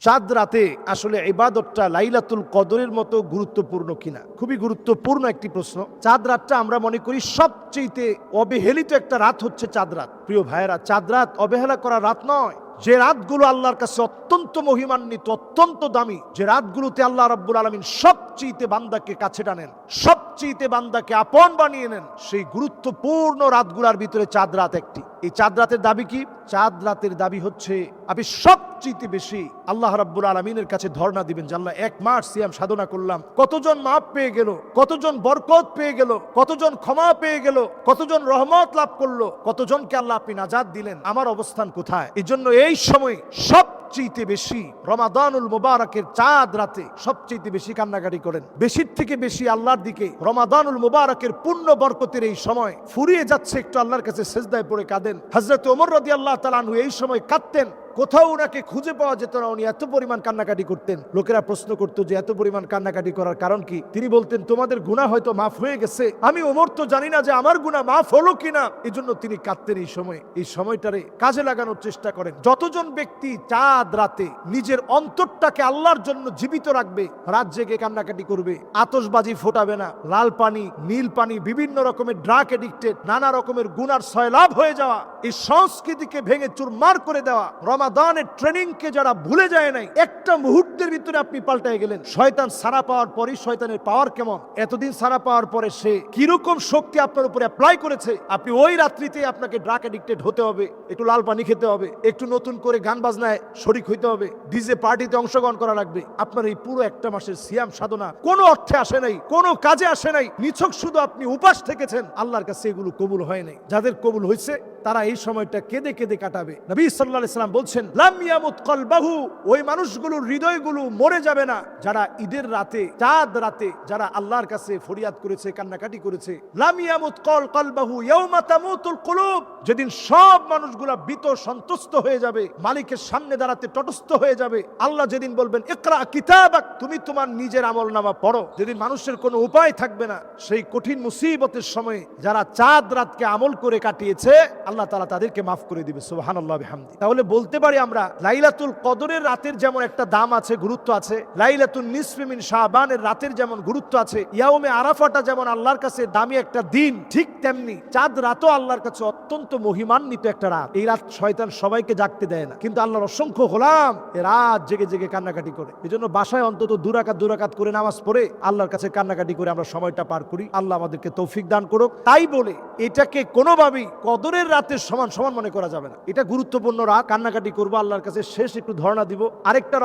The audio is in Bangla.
চাঁদ রাতে আসলে ইবাদতটা লাইলাতুল কদরের মতো গুরুত্বপূর্ণ কিনা? খুবই গুরুত্বপূর্ণ একটি প্রশ্ন। চাঁদ রাতটা আমরা মনে করি সবচেয়ে অবহেলিত একটা রাত হচ্ছে চাঁদ রাত। প্রিয় ভাইয়েরা, চাঁদ রাত অবহেলা করা রাত নয়। যে রাতগুলো আল্লাহর কাছে অত্যন্ত মহিমান্বিত, অত্যন্ত দামি, যে রাতগুলোতে আল্লাহ রাব্বুল আলামিন সবচেয়ে বান্দাকে কাছে টানেন, সবচেয়ে বান্দাকে আপন বানিয়ে নেন, সেই গুরুত্বপূর্ণ রাতগুলোর ভিতরে চাঁদ রাত একটি। এই চাঁদ রাতের দাবি কি? চাঁদ রাতের দাবি হচ্ছে আপনি সবচেয়ে বেশি আল্লাহ রাব্বুল আলামিনের কাছে ধর্ণা দিবেন যে আল্লাহ, 1 মাস সিয়াম সাধনা করলাম, কতজন মাফ পেয়ে গেল, কতজন বরকত পেয়ে গেল, কতজন ক্ষমা পেয়ে গেল, কতজন রহমত লাভ করলো, কতজনকে আল্লাহ আপনি নাজাত দিলেন, আমার অবস্থান কোথায়? এই জন্য এই সময় সবচেয়ে বেশি রমাদানুল মুবারকের চাঁদ রাতে সবচেয়ে বেশি কান্নাকাটি করেন। বেশির থেকে বেশি আল্লাহর দিকে রমাদানুল মুবারকের পূর্ণ বরকতের এই সময় ফুরিয়ে যাচ্ছে, একটু আল্লাহর কাছে সেজদায় পড়ে কাঁদেন। হযরত ওমর রাদিয়াল্লাহু তাআলা আনহু এই সময় কাঁদতেন, কোথাও ওনাকে খুঁজে পাওয়া যেত না, উনি এত পরিমাণ কান্নাকাটি করতেন। লোকেরা প্রশ্ন করতো যে এত পরিমাণ কান্নাকাটি করার কারণ কি? তিনি বলতেন, তোমাদের গুনাহ হয়তো মাফ হয়ে গেছে, আমি ওমর তো জানি না যে আমার গুনাহ মাফ হলো কিনা। এই জন্য তিনি কাঁদতেন। এই সময়, এই সময়টারে কাজে লাগানোর চেষ্টা করেন। যতজন ব্যক্তি চাঁদ রাতে নিজের অন্তরটাকে আল্লাহর জন্য জীবিত রাখবে, রাত জেগে কান্নাকাটি করবে, আতশবাজি ফোটাবে না, লাল পানি, নীল পানি, বিভিন্ন রকমের ড্রাগ এডিক্টেড, নানা রকমের গুনার সয়লাভ হয়ে যাওয়া, এই সংস্কৃতিকে ভেঙে চুরমার করে দেওয়া, রমাদানের ট্রেনিংকে যারা ভুলে যায় নাই, একটা মুহূর্তের ভিতরে আপনি পাল্টায় গেলেন। শয়তান সারা পাওয়ার পরই শয়তানের পাওয়ার কেমন, এতদিন সারা পাওয়ার পরে সে কিরকম শক্তি আপনার উপরে অ্যাপ্লাই করেছে, আপনি ওই রাত্রিতে আপনাকে ড্রাগ এডিক্টেড হতে হবে, একটু লাল পানি খেতে হবে, একটু নতুন করে গান বাজনায় শরীক হইতে হবে, ডিজে পার্টিতে অংশগ্রহণ করা লাগবে। আপনার এই পুরো একটা মাসের সিয়াম সাধনা কোনো অর্থে আসে নাই, কোনো কাজে আসে নাই, নিছক শুধু আপনি উপাস থেকেছেন। আল্লাহর কাছে এগুলো কবুল হয় নাই। যাদের কবুল হয়েছে তারা এই সময়টা কেঁদে কেঁদে কাটাবে। নবী সাল্লাল্লাহু আলাইহি সাল্লাম বলছেন, লাম ইয়ামুত কলবাহু, ওই মানুষগুলোর হৃদয়গুলো মরে যাবে না যারা ঈদের রাতে, চাঁদ রাতে যারা আল্লাহর কাছে ফরিয়াদ করেছে, কান্নাকাটি করেছে। লাম ইয়ামুত কলবাহু ইয়াউমা তামুতুল কুলুব, যেদিন সব মানুষগুলা ভীত সন্তুষ্ট হয়ে যাবে, মালিকের সামনে দাঁড়াতে তটস্থ হয়ে যাবে। আল্লাহ যেদিন বলবেন, ইকরা কিতাবাক, তুমি তোমার নিজের আমলনামা পড়ো, যেদিন মানুষের কোনো উপায় থাকবে না, সেই কঠিন মুসিবতের সময়ে যারা চাঁদ রাতকে আমল করে কাটিয়েছে, আল্লাহ তাআলা তাদেরকে মাফ করে দিবে। সুবহানাল্লাহ বিহামদি। তাহলে বলতে পারি আমরা, লাইলাতুল কদরের রাতের যেমন একটা দাম আছে, গুরুত্ব আছে, লাইলাতুন নিসফি মিন শাবানের রাতের যেমন গুরুত্ব আছে, ইয়াউমে আরাফাটা যেমন আল্লাহর কাছে দামি একটা দিন, ঠিক তেমনি চাঁদ রাতও আল্লাহর কাছে অত্যন্ত মহিমান্বিত একটা রাত। এই রাত শয়তান সবাইকে জাগতে দেয় না, কিন্তু আল্লাহর অসংখ্য গোলাম এ রাত জেগে জেগে কান্নাকাটি করে। এই জন্য বাসায় অন্তত দুরাকাত করে নামাজ পড়ে আল্লাহর কাছে কান্নাকাটি করে আমরা সময়টা পার করি। আল্লাহ আমাদেরকে তৌফিক দান করুক। তাই বলে এটাকে কোনোভাবেই কদরের রাতের সমান মনে করা যাবে না। এটা গুরুত্বপূর্ণ রাত, কান্নাকাটি করবো আল্লাহর কাছে, শেষ একটু ধর্ণা দিব। আরেকটা